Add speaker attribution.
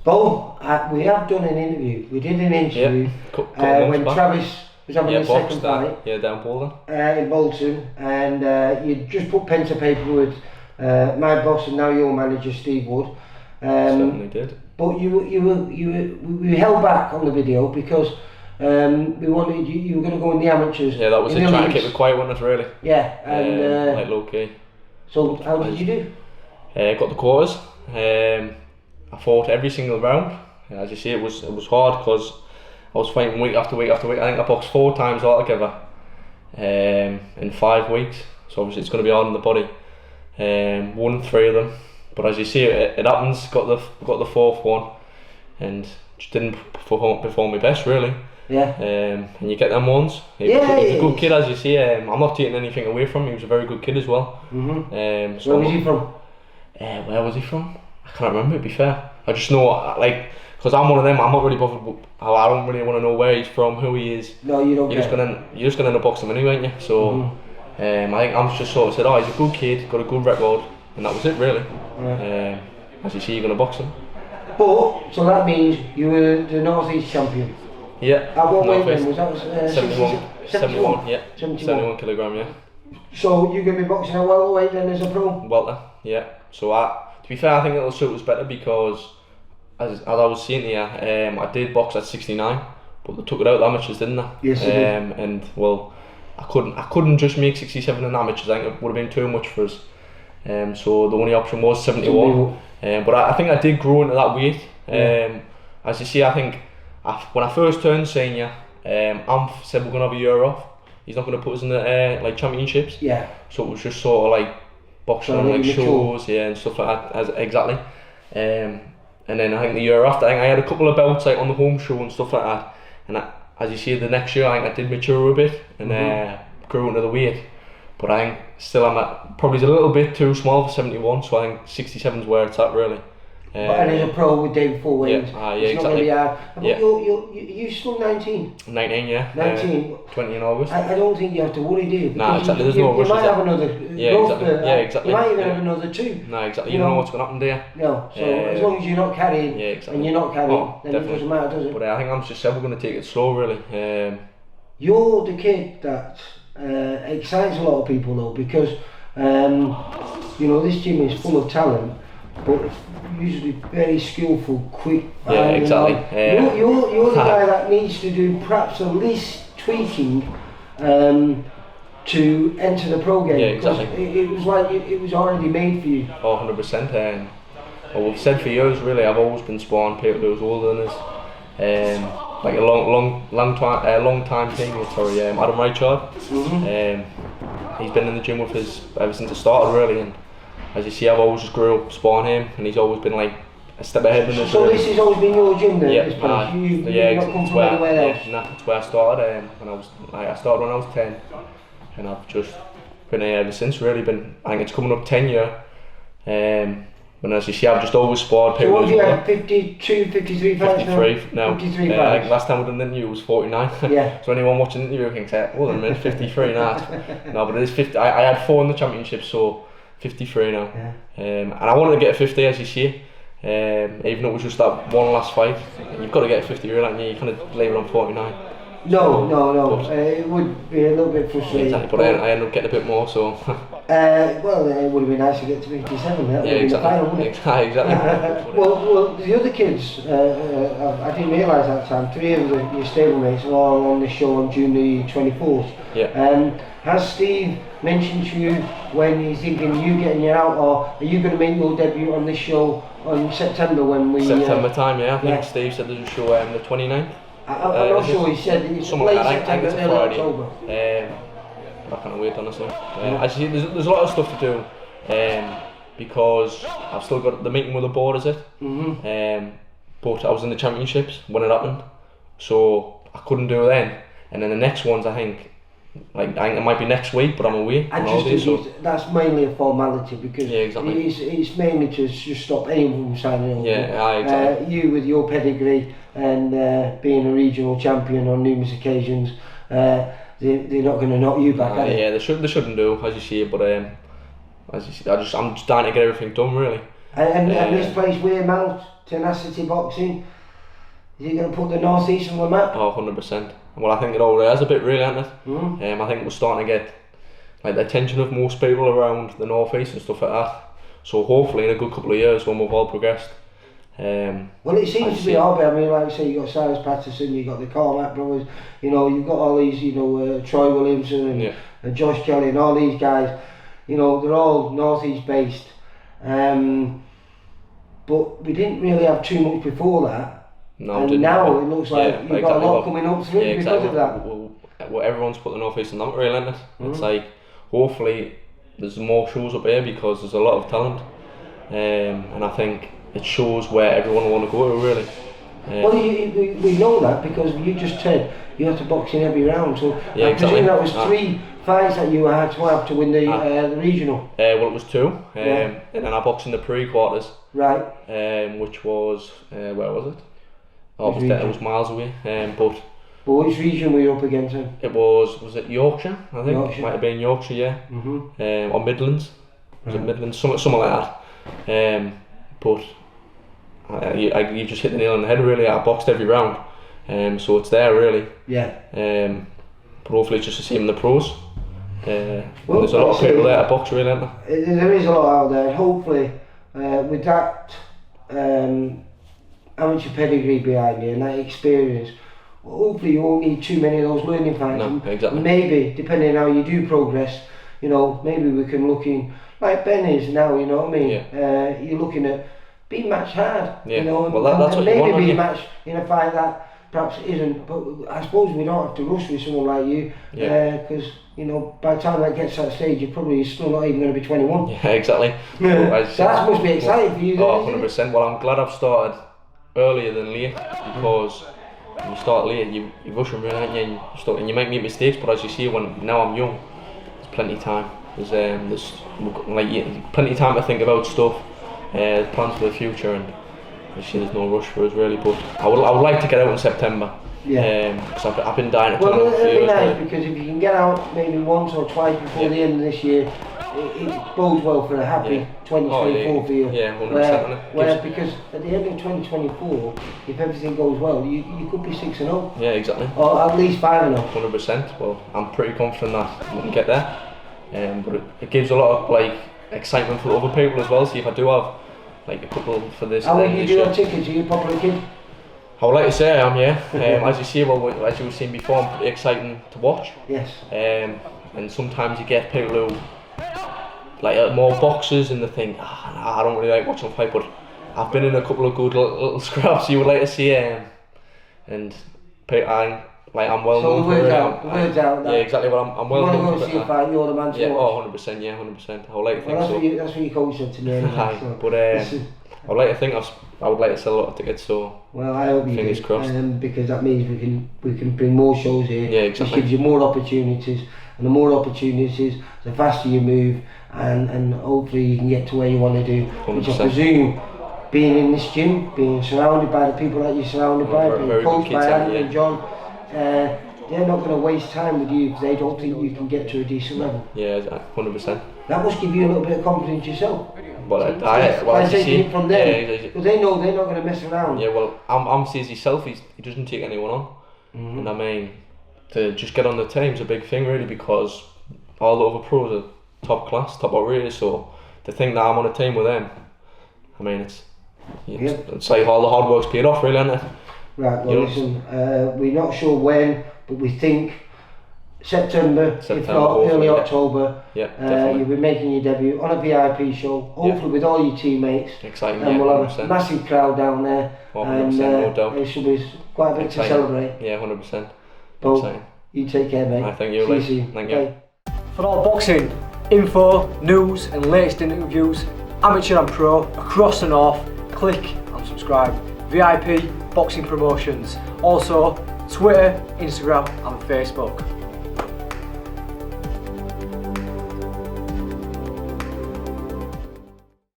Speaker 1: Beau, we have done an interview. We did an interview when Travis was having the second fight.
Speaker 2: Yeah, down Bolton.
Speaker 1: In Bolton, and you just put pen to paper with my boss and now your manager Steve Wood.
Speaker 2: Certainly did.
Speaker 1: But we held back on the video because we wanted you were going to go in the amateurs.
Speaker 2: Yeah, that was it. Trying to keep it quiet, wasn't it, really?
Speaker 1: Yeah, and
Speaker 2: like low key.
Speaker 1: So how did you do?
Speaker 2: Got the quarters. I fought every single round. As you see, it was hard because I was fighting week after week after week. I think I boxed 4 times altogether in 5 weeks. So obviously it's going to be hard on the body. Won 3 of them, but as you see, it happens. Got the 4th one, and just didn't perform my best really.
Speaker 1: Yeah.
Speaker 2: And you get them ones. He's a good kid, as you see. I'm not taking anything away from him. He was a very good kid as well.
Speaker 1: So where was he from?
Speaker 2: Where was he from? I can't remember, to be fair. I just know, like, because I'm one of them, I'm not really bothered. I don't really want to know where he's from, who he is.
Speaker 1: No, you don't.
Speaker 2: You're just gonna end up boxing him anyway, aren't you? So I think I'm just sort of said, oh, he's a good kid, got a good record, and that was it really. Yeah. As you see, you're gonna box him.
Speaker 1: But so that means you were the North East champion.
Speaker 2: Yeah.
Speaker 1: At what weight then? Was that
Speaker 2: 71? Yeah. 71 kilogram, yeah.
Speaker 1: So you're gonna be boxing at welterweight then as a pro?
Speaker 2: Welter, yeah. So to be fair, I think it'll suit us better because, as I was saying here, I did box at 69, but they took it out of the amateurs, didn't they?
Speaker 1: Yes, they did.
Speaker 2: And well, I couldn't just make 67 in amateurs. I think it would have been too much for us. So the only option was 71. But I think I did grow into that weight. As you see, I think when I first turned senior, Amph said we're gonna have a year off. He's not gonna put us in the like championships.
Speaker 1: Yeah.
Speaker 2: So it was just sort of like boxing on like shows, and stuff like that. Exactly. And then I think the year after, I think I had a couple of belts like on the home show and stuff like that. And as you see, the next year I think I did mature a bit and grew into the weight. But I think still I'm probably a little bit too small for 71, so I think 67 is where it's at really.
Speaker 1: And as a pro with David Full Wings, it's not going to be hard. But you're still 19?
Speaker 2: 19, yeah.
Speaker 1: 19.
Speaker 2: 20 in August.
Speaker 1: I don't think you have to worry, do you?
Speaker 2: Nah, exactly. There's no rush.
Speaker 1: You might have another
Speaker 2: exactly.
Speaker 1: You might even have another 2.
Speaker 2: No, exactly. You don't know what's going to happen, do you?
Speaker 1: No. So as long as you're not carrying, and you're not carrying, then definitely. It doesn't matter, does it?
Speaker 2: But I think I'm just said we're going to take it slow, really.
Speaker 1: You're the kid that excites a lot of people, though, because this gym is full of talent, but it's usually very skillful, quick.
Speaker 2: Yeah, exactly.
Speaker 1: You're the guy that needs to do perhaps the least tweaking to enter the pro game.
Speaker 2: Yeah, exactly.
Speaker 1: It was like it was already made for you.
Speaker 2: Oh, 100%. Well, we've said for years, really, I've always been sparring people who was older than us. Like a long time teammate, sorry, Adam Richard. He's been in the gym with us ever since it started, really, and as you see, I've always just grew up sparring him, and he's always been like a step ahead than us.
Speaker 1: So this has always been your gym then?
Speaker 2: Yeah,
Speaker 1: this place? You've not come from anywhere else?
Speaker 2: Yeah, that's where I started. I started when I was 10, and I've just been here ever since. Really, I think it's coming up 10 year. When as you see, I've just always sparred people.
Speaker 1: So what have you had, 52, 53 fights
Speaker 2: 53 now?
Speaker 1: 53 fights.
Speaker 2: I think last time we did an interview was 49.
Speaker 1: Yeah.
Speaker 2: So anyone watching the interview thinks, well, a minute, 53 now. No, but it is 50. I had 4 in the championship, so 53 now.
Speaker 1: Yeah.
Speaker 2: And I wanted to get a 50, as you see. Even though it was just that one last fight, you've got to get a 50 really, and you kind of leave it on 49.
Speaker 1: No. It would be a little bit frustrating.
Speaker 2: Exactly, but I ended up getting a bit more, so.
Speaker 1: Well, it would have been nice to get to 57. That would have been the final, wouldn't it?
Speaker 2: Exactly.
Speaker 1: Well, the other kids, I didn't realise that time. 3 of your stablemates are all on this show on June the 24th.
Speaker 2: Yeah.
Speaker 1: Has Steve mentioned to you when he's thinking you getting you out, or are you going to make your debut on this show on September when we?
Speaker 2: September time, yeah. I think Steve said there's a show the 29th.
Speaker 1: I'm not sure. He said it's late September, early October.
Speaker 2: I can't wait, honestly. As you see, there's a lot of stuff to do, because I've still got the meeting with the board, is it? But I was in the championships when it happened, so I couldn't do it then. And then the next ones, I think it might be next week, but I'm away.
Speaker 1: I just think that's mainly a formality because it's mainly to just stop anyone from signing over.
Speaker 2: Exactly.
Speaker 1: You with your pedigree and being a regional champion on numerous occasions, they're not going to knock you back, are they?
Speaker 2: Yeah, they shouldn't do, as you see. But as you see, I'm just dying to get everything done, really.
Speaker 1: And this place, Wearmouth, Tenacity Boxing, is it going to put the North East on the map?
Speaker 2: Oh, 100%. Well, I think it already has a bit, really, hasn't it? I think we're starting to get like the attention of most people around the North East and stuff like that. So hopefully in a good couple of years when we've all progressed.
Speaker 1: Well, it seems to be hobby. I mean, like I say, you got Cyrus Patterson, you got the Cormac brothers, you know, you've got all these, you know, Troy Williamson and Josh Kelly and all these guys. You know, they're all North East based. But we didn't really have too much before that.
Speaker 2: No,
Speaker 1: and now it looks like you've got a lot coming up through because of that.
Speaker 2: Well, everyone's put the North East on that, really, isn't it? It's like, hopefully there's more shows up here because there's a lot of talent. And I think it shows where everyone will want to go to, really.
Speaker 1: Well, we know that because you just said you have to box in every round. So I presume that was 3 fights that you had to win the regional.
Speaker 2: Well, it was 2, and then I boxed in the pre-quarters.
Speaker 1: Right.
Speaker 2: Which was where was it? Oh, it was miles away. But
Speaker 1: which region were you up against him?
Speaker 2: It was it Yorkshire? I think
Speaker 1: Yorkshire.
Speaker 2: It might have been Yorkshire, yeah. Or Midlands. Was it Midlands? Something like that. But you just hit the nail on the head, really. I boxed every round, so it's there, really.
Speaker 1: Yeah.
Speaker 2: But hopefully it's just the same in the pros. Well, there's a lot of people there to box, really, aren't there?
Speaker 1: There is a lot out there. Hopefully, with that amateur pedigree behind you and that experience, hopefully you won't need too many of those learning fights.
Speaker 2: No, exactly.
Speaker 1: Maybe, depending on how you do progress, you know, maybe we can look in, like Ben is now, you know what I mean?
Speaker 2: Yeah.
Speaker 1: You're looking at being matched hard,
Speaker 2: yeah.
Speaker 1: you know,
Speaker 2: well, that's
Speaker 1: and
Speaker 2: what
Speaker 1: maybe
Speaker 2: you want,
Speaker 1: being matched in a fight that perhaps isn't, but I suppose we don't have to rush with someone like you, because, you know, by the time that gets to that stage, you're probably still not even going to be 21.
Speaker 2: Yeah, exactly.
Speaker 1: So that must be exciting for you,
Speaker 2: Oh, 100%. Well, I'm glad I've started earlier than late, because when you start late, you rush them, really, aren't you? And you might make mistakes, but as you see, now I'm young, there's plenty of time. There's like plenty of time to think about stuff, plans for the future, and there's no rush for us, really. But I would like to get out in September. Yeah. Because I've been dying to turn
Speaker 1: Well,
Speaker 2: up for
Speaker 1: it'll be
Speaker 2: years,
Speaker 1: nice
Speaker 2: really.
Speaker 1: because if you can get out maybe once or twice before the end of this year, it bodes well for a happy 2024 for you.
Speaker 2: Yeah, 100%.
Speaker 1: Where because at the end of 2024, if everything goes well, you could be 6-0.
Speaker 2: Yeah, exactly.
Speaker 1: Or at least 5-0.
Speaker 2: 100%. Well, I'm pretty confident that we can get there. But it gives a lot of like excitement for other people as well. See if I do have like a couple for this.
Speaker 1: How will you do your tickets? Are you a popular kid?
Speaker 2: I would like to say I am, yeah. As you see, well, as you were saying before, I'm pretty exciting to watch.
Speaker 1: Yes.
Speaker 2: And sometimes you get people who like more boxers and they think, I don't really like watching fight, but I've been in a couple of good little scraps you would like to see, and I'm well known for it.
Speaker 1: The word's out.
Speaker 2: Yeah, exactly. But I'm well known for it.
Speaker 1: You want to go see a fight, you're the man to watch.
Speaker 2: 100%, yeah, 100%. I would like to think
Speaker 1: that's
Speaker 2: so.
Speaker 1: That's what your coach said to me anyway. So.
Speaker 2: But I would like to think I would like to sell a lot of tickets, so
Speaker 1: well, I hope you
Speaker 2: fingers crossed.
Speaker 1: Because that means we can bring more shows here.
Speaker 2: Yeah, exactly.
Speaker 1: Which gives you more opportunities, and the more opportunities, the faster you move, and hopefully you can get to where you want to do.
Speaker 2: 100%.
Speaker 1: Which I presume, being in this gym, being surrounded by the people that you're surrounded by, being coached by Andy and John, they're not going to waste time with you if they don't think you can get to a decent level.
Speaker 2: Yeah, 100%.
Speaker 1: That must give you a little bit of confidence yourself.
Speaker 2: But
Speaker 1: I taking it from them,
Speaker 2: yeah,
Speaker 1: because they know they're not going to mess around.
Speaker 2: Yeah, well, I'm says himself, he doesn't take anyone on, and I mean, to just get on the team's a big thing, really, because all the other pros are top class, top outrageous. So to think that I'm on a team with them, I mean, it's like all the hard work's paid off, really, isn't it?
Speaker 1: Right. Well, listen, we're not sure when, but we think September, if not early October.
Speaker 2: Yeah, definitely.
Speaker 1: You'll be making your debut on a VIP show, hopefully with all your teammates.
Speaker 2: Exciting,
Speaker 1: and we'll have a massive crowd down there,
Speaker 2: 100%, no doubt.
Speaker 1: It should be quite a bit to celebrate.
Speaker 2: Yeah, 100%.
Speaker 1: But you take care, mate.
Speaker 2: Thank you,
Speaker 1: See you soon.
Speaker 2: Thank you.
Speaker 3: For all boxing info, news and latest interviews, amateur and pro, across the north, click and subscribe. VIP Boxing Promotions. Also Twitter, Instagram and Facebook.